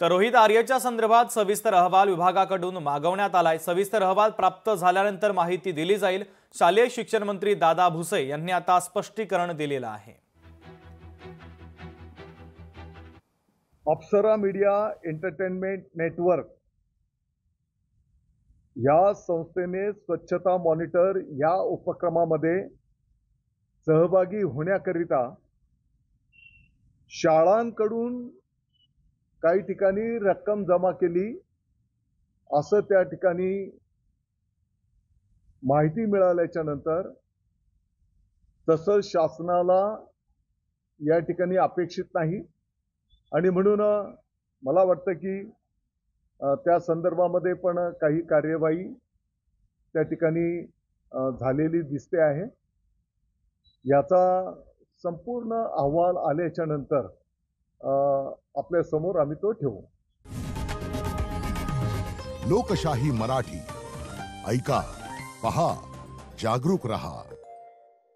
तर रोहित आर्यच्या संदर्भात सविस्तर अहवाल विभागाकडून मागवण्यात आलाय। सविस्तर अहवाल प्राप्त झाल्यानंतर माहिती दिली जाईल। शालेय शिक्षण मंत्री दादा भुसे यांनी आता स्पष्टीकरण दिलेलं आहे। अप्सरा मीडिया एंटरटेनमेंट नेटवर्क या संस्थेने स्वच्छता मॉनिटर या उपक्रमामध्ये सहभागी होण्याकरिता शाळांकडून काही ठिकाणी रक्कम जमा केली असं त्या ठिकाणी माहिती मिळाल्याच्या नंतर तसं शासनाला या ठिकाणी अपेक्षित नाही आणि म्हणून मला वाटतं की त्या संदर्भामध्ये पण काही कार्यवाही त्या ठिकाणी झालेली दिसते आहे। याचा संपूर्ण अहवाल आल्याच्या नंतर आपल्या समोर आम्ही तो ठेवू। लोकशाही मराठी ऐका, पहा, जागरूक रहा।